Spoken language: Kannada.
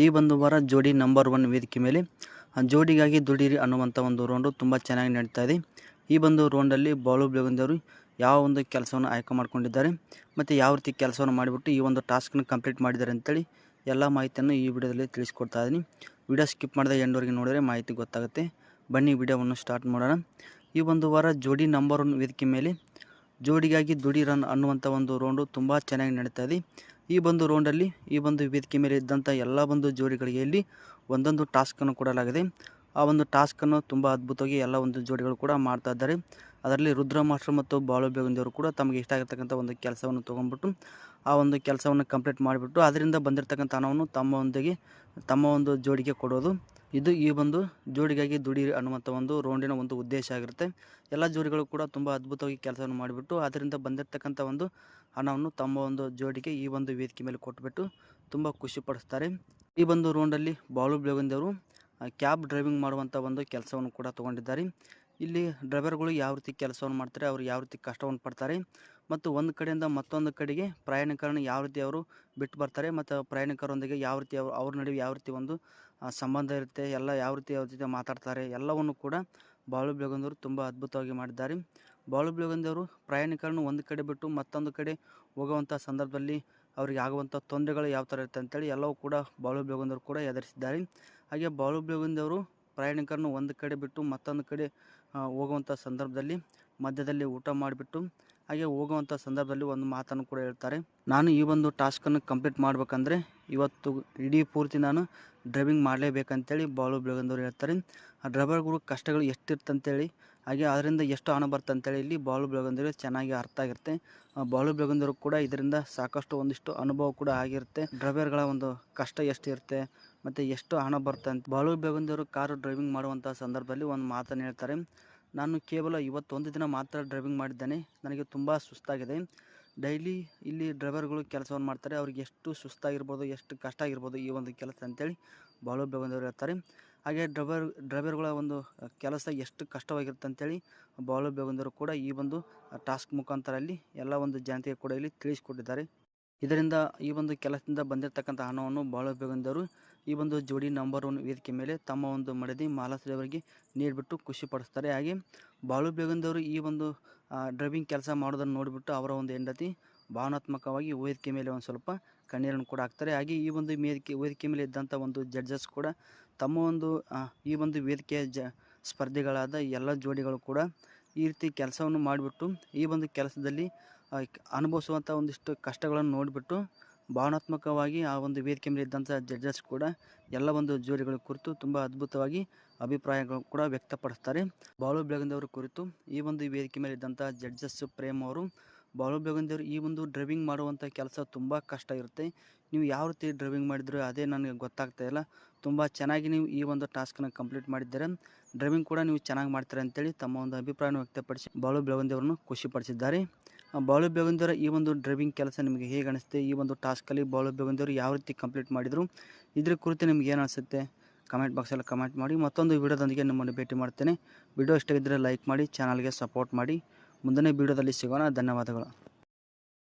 ಈ ಒಂದು ವಾರ ಜೋಡಿ ನಂಬರ್ 1 ವೇದಿಕೆ ಮೇಲೆ ಜೋಡಿಗಾಗಿ ದುಡಿರಿ ಅನ್ನುವಂಥ ಒಂದು ರೌಂಡು ತುಂಬ ಚೆನ್ನಾಗಿ ನಡೀತಾ ಇದೆ. ಈ ಒಂದು ರೌಂಡಲ್ಲಿ ಬಾಳು ಬೆಳಗುಂದಿಯವರು ಯಾವ ಒಂದು ಕೆಲಸವನ್ನು ಆಯ್ಕೆ ಮಾಡ್ಕೊಂಡಿದ್ದಾರೆ ಮತ್ತು ಯಾವ ರೀತಿ ಕೆಲಸವನ್ನು ಮಾಡಿಬಿಟ್ಟು ಈ ಒಂದು ಟಾಸ್ಕ್ನ ಕಂಪ್ಲೀಟ್ ಮಾಡಿದ್ದಾರೆ ಅಂತೇಳಿ ಎಲ್ಲ ಮಾಹಿತಿಯನ್ನು ಈ ವಿಡಿಯೋದಲ್ಲಿ ತಿಳಿಸ್ಕೊಡ್ತಾ ಇದ್ದೀನಿ. ವಿಡಿಯೋ ಸ್ಕಿಪ್ ಮಾಡಿದ ಎಂಡ್ವರೆಗೆ ನೋಡಿದರೆ ಮಾಹಿತಿ ಗೊತ್ತಾಗುತ್ತೆ. ಬನ್ನಿ ವಿಡಿಯೋವನ್ನು ಸ್ಟಾರ್ಟ್ ಮಾಡೋಣ. ಈ ಒಂದು ವಾರ ಜೋಡಿ ನಂಬರ್ 1 ವೇದಿಕೆ ಮೇಲೆ ಜೋಡಿಗಾಗಿ ದುಡಿ ರನ್ ಅನ್ನುವಂಥ ಒಂದು ರೌಂಡು ತುಂಬ ಚೆನ್ನಾಗಿ ನಡೀತಾ ಇದೆ. ಈ ಒಂದು ರೌಂಡಲ್ಲಿ ಈ ಒಂದು ವೇದಿಕೆ ಮೇಲೆ ಇದ್ದಂಥ ಎಲ್ಲ ಒಂದು ಜೋಡಿಗಳಿಗೆ ಇಲ್ಲಿ ಒಂದೊಂದು ಟಾಸ್ಕನ್ನು ಕೊಡಲಾಗಿದೆ. ಆ ಒಂದು ಟಾಸ್ಕನ್ನು ತುಂಬ ಅದ್ಭುತವಾಗಿ ಎಲ್ಲ ಒಂದು ಜೋಡಿಗಳು ಕೂಡ ಮಾಡ್ತಾ ಇದ್ದಾರೆ. ಅದರಲ್ಲಿ ರುದ್ರ ಮಾಸ್ಟರ್ ಮತ್ತು ಬಾಳು ಬೆಳಗುಂದಿಯವರು ಕೂಡ ತಮಗೆ ಇಷ್ಟ ಆಗಿರ್ತಕ್ಕಂಥ ಒಂದು ಕೆಲಸವನ್ನು ತೊಗೊಂಡ್ಬಿಟ್ಟು ಆ ಒಂದು ಕೆಲಸವನ್ನು ಕಂಪ್ಲೀಟ್ ಮಾಡಿಬಿಟ್ಟು ಅದರಿಂದ ಬಂದಿರತಕ್ಕಂಥ ಹಣವನ್ನು ತಮ್ಮ ಒಂದು ಜೋಡಿಗೆ ಕೊಡೋದು. ಇದು ಈ ಒಂದು ಜೋಡಿಗಾಗಿ ದುಡಿ ಅನ್ನುವಂಥ ಒಂದು ರೌಂಡಿನ ಒಂದು ಉದ್ದೇಶ ಆಗಿರುತ್ತೆ. ಎಲ್ಲ ಜೋಡಿಗಳು ಕೂಡ ತುಂಬ ಅದ್ಭುತವಾಗಿ ಕೆಲಸವನ್ನು ಮಾಡಿಬಿಟ್ಟು ಅದರಿಂದ ಬಂದಿರತಕ್ಕಂಥ ಒಂದು ಹಣವನ್ನು ತಮ್ಮ ಒಂದು ಜೋಡಿಗೆ ಈ ಒಂದು ವೇದಿಕೆ ಮೇಲೆ ಕೊಟ್ಟುಬಿಟ್ಟು ತುಂಬ ಖುಷಿಪಡಿಸ್ತಾರೆ. ಈ ಒಂದು ರೌಂಡಲ್ಲಿ ಬಾಳು ಬೆಳಗುಂದಿಯವರು ಕ್ಯಾಬ್ ಡ್ರೈವಿಂಗ್ ಮಾಡುವಂಥ ಒಂದು ಕೆಲಸವನ್ನು ಕೂಡ ತೊಗೊಂಡಿದ್ದಾರೆ. ಇಲ್ಲಿ ಡ್ರೈವರ್ಗಳು ಯಾವ ರೀತಿ ಕೆಲಸವನ್ನು ಮಾಡ್ತಾರೆ, ಅವರು ಯಾವ ರೀತಿ ಕಷ್ಟವನ್ನು ಪಡ್ತಾರೆ ಮತ್ತು ಒಂದು ಕಡೆಯಿಂದ ಮತ್ತೊಂದು ಕಡೆಗೆ ಪ್ರಯಾಣಿಕರನ್ನು ಯಾವ ರೀತಿ ಅವರು ಬಿಟ್ಟು ಬರ್ತಾರೆ ಮತ್ತು ಪ್ರಯಾಣಿಕರೊಂದಿಗೆ ಯಾವ ರೀತಿ ಅವ್ರ ನಡುವೆ ಯಾವ ರೀತಿ ಒಂದು ಸಂಬಂಧ ಇರುತ್ತೆ, ಎಲ್ಲ ಯಾವ ರೀತಿ ಅವ್ರ ಜೊತೆ ಮಾತಾಡ್ತಾರೆ ಎಲ್ಲವನ್ನು ಕೂಡ ಬಾಳು ಬೆಳಗುಂದಿಯವರು ತುಂಬ ಅದ್ಭುತವಾಗಿ ಮಾಡಿದ್ದಾರೆ. ಬಾಳು ಬೆಳಗುಂದಿಯವರು ಪ್ರಯಾಣಿಕರನ್ನು ಒಂದು ಕಡೆ ಬಿಟ್ಟು ಮತ್ತೊಂದು ಕಡೆ ಹೋಗುವಂಥ ಸಂದರ್ಭದಲ್ಲಿ ಅವರಿಗೆ ಆಗುವಂಥ ತೊಂದರೆಗಳು ಯಾವ ಥರ ಇರುತ್ತೆ ಅಂತೇಳಿ ಎಲ್ಲವೂ ಕೂಡ ಬಾಳು ಬೆಳಗುಂದಿಯವರು ಕೂಡ ಎದುರಿಸಿದ್ದಾರೆ. ಹಾಗೆ ಬಾಳು ಬೆಳಗುಂದಿಯವರು ಪ್ರಯಾಣಿಕರನ್ನು ಒಂದು ಕಡೆ ಬಿಟ್ಟು ಮತ್ತೊಂದು ಕಡೆ ಹೋಗುವಂಥ ಸಂದರ್ಭದಲ್ಲಿ ಮಧ್ಯದಲ್ಲಿ ಊಟ ಮಾಡಿಬಿಟ್ಟು ಹಾಗೆ ಹೋಗುವಂಥ ಸಂದರ್ಭದಲ್ಲಿ ಒಂದು ಮಾತನ್ನು ಕೂಡ ಹೇಳ್ತಾರೆ. ನಾನು ಈ ಒಂದು ಟಾಸ್ಕನ್ನು ಕಂಪ್ಲೀಟ್ ಮಾಡಬೇಕಂದ್ರೆ ಇವತ್ತು ಇಡೀ ಪೂರ್ತಿ ನಾನು ಡ್ರೈವಿಂಗ್ ಮಾಡಲೇಬೇಕಂತೇಳಿ ಬಾಳು ಬೆಳಗುಂದಿಯವರು ಹೇಳ್ತಾರೆ. ಆ ಡ್ರೈವರ್ಗಳು ಕಷ್ಟಗಳು ಎಷ್ಟಿರ್ತಂತೇಳಿ ಹಾಗೆ ಅದರಿಂದ ಎಷ್ಟು ಹಣ ಬರ್ತಂತೇಳಿ ಇಲ್ಲಿ ಬಾಳು ಬೆಳಗುಂದಿಯವರು ಚೆನ್ನಾಗಿ ಅರ್ಥ ಆಗಿರುತ್ತೆ. ಬಾಳು ಬೆಳಗುಂದಿಯವರು ಕೂಡ ಇದರಿಂದ ಸಾಕಷ್ಟು ಒಂದಿಷ್ಟು ಅನುಭವ ಕೂಡ ಆಗಿರುತ್ತೆ. ಡ್ರೈವರ್ಗಳ ಒಂದು ಕಷ್ಟ ಎಷ್ಟಿರುತ್ತೆ ಮತ್ತು ಎಷ್ಟು ಹಣ ಬರುತ್ತೆ ಅಂತ. ಬಾಳು ಬೆಳಗುಂದಿಯವರು ಕಾರು ಡ್ರೈವಿಂಗ್ ಮಾಡುವಂಥ ಸಂದರ್ಭದಲ್ಲಿ ಒಂದು ಮಾತನ್ನು ಹೇಳ್ತಾರೆ. ನಾನು ಕೇವಲ ಇವತ್ತೊಂದು ದಿನ ಮಾತ್ರ ಡ್ರೈವಿಂಗ್ ಮಾಡಿದ್ದೇನೆ, ನನಗೆ ತುಂಬ ಸುಸ್ತಾಗಿದೆ. ಡೈಲಿ ಇಲ್ಲಿ ಡ್ರೈವರ್ಗಳು ಕೆಲಸವನ್ನು ಮಾಡ್ತಾರೆ, ಅವ್ರಿಗೆ ಎಷ್ಟು ಸುಸ್ತಾಗಿರ್ಬೋದು, ಎಷ್ಟು ಕಷ್ಟ ಆಗಿರ್ಬೋದು ಈ ಒಂದು ಕೆಲಸ ಅಂತೇಳಿ ಬಾಳು ಬೆಳಗುಂದಿಯವರು ಹೇಳ್ತಾರೆ. ಹಾಗೆ ಡ್ರೈವರ್ಗಳ ಒಂದು ಕೆಲಸ ಎಷ್ಟು ಕಷ್ಟವಾಗಿರುತ್ತೆ ಅಂತೇಳಿ ಬಾಳು ಬೆಳಗುಂದಿಯವರು ಕೂಡ ಈ ಒಂದು ಟಾಸ್ಕ್ ಮುಖಾಂತರ ಅಲ್ಲಿ ಎಲ್ಲ ಒಂದು ಜನತೆಗೆ ಕೂಡ ಇಲ್ಲಿ ತಿಳಿಸಿಕೊಟ್ಟಿದ್ದಾರೆ. ಇದರಿಂದ ಈ ಒಂದು ಕೆಲಸದಿಂದ ಬಂದಿರತಕ್ಕಂಥ ಹಣವನ್ನು ಬಾಳು ಬೆಳಗುಂದಿಯವರು ಈ ಒಂದು ಜೋಡಿ ನಂಬರ್ 1 ವೇದಿಕೆ ಮೇಲೆ ತಮ್ಮ ಒಂದು ಮಡದಿ ಮಾಲಾಶ್ರೀ ಅವರಿಗೆ ನೀಡಿಬಿಟ್ಟು ಖುಷಿಪಡಿಸ್ತಾರೆ. ಹಾಗೆ ಬಾಳು ಬೆಳಗುಂದಿಯವರು ಈ ಒಂದು ಡ್ರೈವಿಂಗ್ ಕೆಲಸ ಮಾಡೋದನ್ನು ನೋಡಿಬಿಟ್ಟು ಅವರ ಒಂದು ಹೆಂಡತಿ ಭಾವನಾತ್ಮಕವಾಗಿ ವೇದಿಕೆ ಮೇಲೆ ಒಂದು ಸ್ವಲ್ಪ ಕಣ್ಣೀರನ್ನು ಕೂಡ ಹಾಕ್ತಾರೆ. ಹಾಗೆ ಈ ಒಂದು ವೇದಿಕೆ ಮೇಲೆ ಇದ್ದಂಥ ಒಂದು ಜಡ್ಜಸ್ ಕೂಡ ತಮ್ಮ ಒಂದು ಈ ಒಂದು ವೇದಿಕೆಯ ಸ್ಪರ್ಧಿಗಳಾದ ಎಲ್ಲ ಜೋಡಿಗಳು ಕೂಡ ಈ ರೀತಿ ಕೆಲಸವನ್ನು ಮಾಡಿಬಿಟ್ಟು ಈ ಒಂದು ಕೆಲಸದಲ್ಲಿ ಅನುಭವಿಸುವಂಥ ಒಂದಿಷ್ಟು ಕಷ್ಟಗಳನ್ನು ನೋಡಿಬಿಟ್ಟು ಭಾವನಾತ್ಮಕವಾಗಿ ಆ ಒಂದು ವೇದಿಕೆ ಮೇಲೆ ಇದ್ದಂಥ ಜಡ್ಜಸ್ ಕೂಡ ಎಲ್ಲ ಒಂದು ಜೋಡಿಗಳ ಕುರಿತು ತುಂಬ ಅದ್ಭುತವಾಗಿ ಅಭಿಪ್ರಾಯಗಳು ಕೂಡ ವ್ಯಕ್ತಪಡಿಸ್ತಾರೆ. ಬಾಳು ಬೆಳಗುಂದಿಯವರು ಕುರಿತು ಈ ಒಂದು ವೇದಿಕೆ ಮೇಲೆ ಇದ್ದಂಥ ಜಡ್ಜಸ್ ಪ್ರೇಮ್ ಅವರು ಬಾಳು ಬೆಳಗುಂದಿಯವರು ಈ ಒಂದು ಡ್ರೈವಿಂಗ್ ಮಾಡುವಂಥ ಕೆಲಸ ತುಂಬ ಕಷ್ಟ ಇರುತ್ತೆ, ನೀವು ಯಾವ ರೀತಿ ಡ್ರೈವಿಂಗ್ ಮಾಡಿದ್ರು ಅದೇ ನನಗೆ ಗೊತ್ತಾಗ್ತಾ ಇಲ್ಲ, ತುಂಬ ಚೆನ್ನಾಗಿ ನೀವು ಈ ಒಂದು ಟಾಸ್ಕನ್ನು ಕಂಪ್ಲೀಟ್ ಮಾಡಿದ್ದೀರಾ, ಡ್ರೈವಿಂಗ್ ಕೂಡ ನೀವು ಚೆನ್ನಾಗಿ ಮಾಡ್ತೀರಾ ಅಂತೇಳಿ ತಮ್ಮ ಒಂದು ಅಭಿಪ್ರಾಯವನ್ನು ವ್ಯಕ್ತಪಡಿಸಿ ಬಾಳು ಬೆಳಗುಂದಿಯವರನ್ನು ಖುಷಿಪಡಿಸಿದ್ದಾರೆ. ಬಾಳು ಬೆಳಗುಂದಿಯವರ ಈ ಒಂದು ಡ್ರೈವಿಂಗ್ ಕೆಲಸ ನಿಮಗೆ ಹೇಗೆ ಅನಿಸುತ್ತೆ, ಈ ಒಂದು ಟಾಸ್ಕಲ್ಲಿ ಬಾಳು ಬೆಳಗುಂದಿಯವರು ಯಾವ ರೀತಿ ಕಂಪ್ಲೀಟ್ ಮಾಡಿದರು, ಇದ್ರ ಕುರಿತು ನಿಮ್ಗೆ ಏನು ಅನಿಸುತ್ತೆ ಕಮೆಂಟ್ ಬಾಕ್ಸಲ್ಲಿ ಕಮೆಂಟ್ ಮಾಡಿ. ಮತ್ತೊಂದು ವಿಡಿಯೋದೊಂದಿಗೆ ನಿಮ್ಮನ್ನು ಭೇಟಿ ಮಾಡ್ತೇನೆ. ವಿಡಿಯೋ ಇಷ್ಟ ಇದ್ದರೆ ಲೈಕ್ ಮಾಡಿ, ಚಾನಲ್ಗೆ ಸಪೋರ್ಟ್ ಮಾಡಿ. ಮುಂದಿನ ವಿಡಿಯೋದಲ್ಲಿ ಸಿಗೋಣ. ಧನ್ಯವಾದಗಳು.